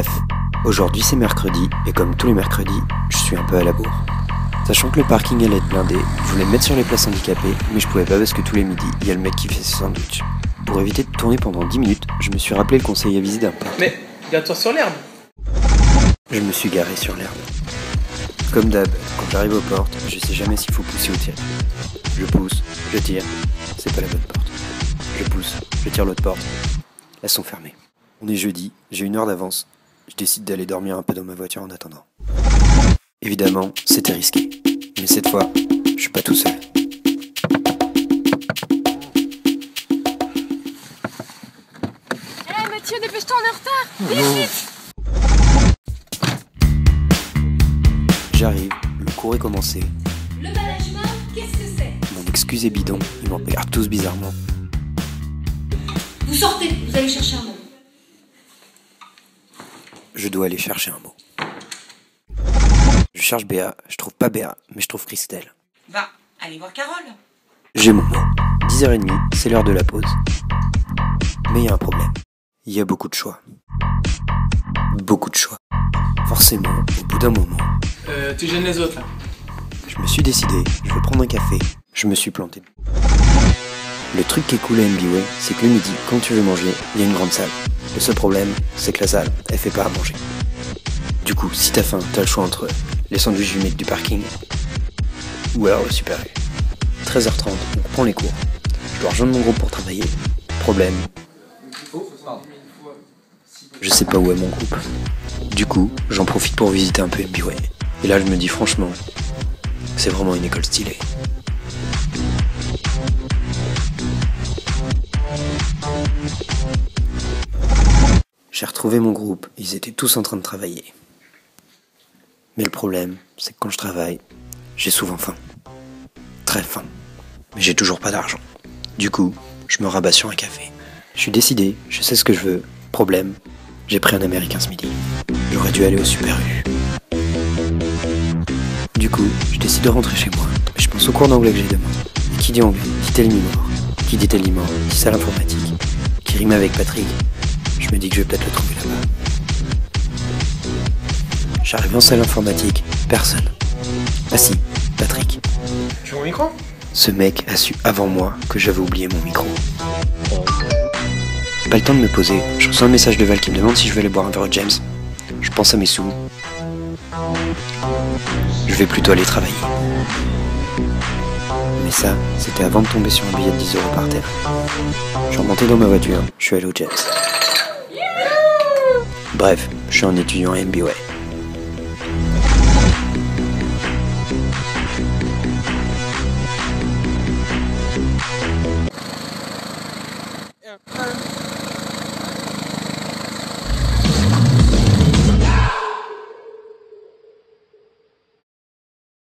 Bref, aujourd'hui c'est mercredi, et comme tous les mercredis, je suis un peu à la bourre. Sachant que le parking allait être blindé, je voulais me mettre sur les places handicapées, mais je pouvais pas parce que tous les midis, il y a le mec qui fait ses sandwichs. Pour éviter de tourner pendant 10 minutes, je me suis rappelé le conseil avisé d'un pote. Mais, garde-toi sur l'herbe. Je me suis garé sur l'herbe. Comme d'hab, quand j'arrive aux portes, je sais jamais s'il faut pousser ou tirer. Je pousse, je tire, c'est pas la bonne porte. Je pousse, je tire l'autre porte. Elles sont fermées. On est jeudi, j'ai 1 heure d'avance. Je décide d'aller dormir un peu dans ma voiture en attendant. Évidemment, c'était risqué. Mais cette fois, je suis pas tout seul. Hé Mathieu, dépêche-toi, on est en retard. Vite, vite. J'arrive, le cours est commencé. Le management, qu'est-ce que c'est? Mon excuse est bidon, ils me regardent tous bizarrement. Vous sortez, vous allez chercher un mot. Je dois aller chercher un mot. Je cherche Béa, je trouve pas Béa, mais je trouve Christelle. Va, allez voir Carole. J'ai mon mot. 10h30, c'est l'heure de la pause. Mais il y a un problème. Il y a beaucoup de choix. Beaucoup de choix. Forcément, au bout d'un moment, Tu gênes les autres là. je me suis décidé, je vais prendre un café. Je me suis planté. Le truc qui est cool à MBA, c'est que le midi, quand tu veux manger, il y a une grande salle. Le seul problème, c'est que la salle, elle fait pas à manger. Du coup, si t'as faim, t'as le choix entre les sandwichs du mec du parking ou alors le Super U. 13h30, on reprend les cours. Je dois rejoindre mon groupe pour travailler. Problème, je sais pas où est mon groupe. Du coup, j'en profite pour visiter un peu MBA. Et là, je me dis franchement, c'est vraiment une école stylée. J'ai retrouvé mon groupe, ils étaient tous en train de travailler. Mais le problème, c'est que quand je travaille, j'ai souvent faim. Très faim. Mais j'ai toujours pas d'argent. Du coup, je me rabats sur un café. Je suis décidé, je sais ce que je veux. Problème, j'ai pris un américain ce midi. J'aurais dû aller au Super U. Du coup, je décide de rentrer chez moi. Mais je pense au cours d'anglais que j'ai demain. Et qui dit anglais, dit Télémimor. Qui dit Télémimor, dit salle informatique. Qui rime avec Patrick. Je me dis que je vais peut-être le trouver là-bas. J'arrive en salle informatique, personne. Ah si, Patrick. Tu veux mon micro? Ce mec a su avant moi que j'avais oublié mon micro. Pas le temps de me poser, je reçois un message de Val qui me demande si je vais aller boire un verre au James. Je pense à mes sous. Je vais plutôt aller travailler. Mais ça, c'était avant de tomber sur un billet de 10 € par terre. Je suis remonté dans ma voiture, je suis allé au James. Bref, je suis un étudiant à MBA.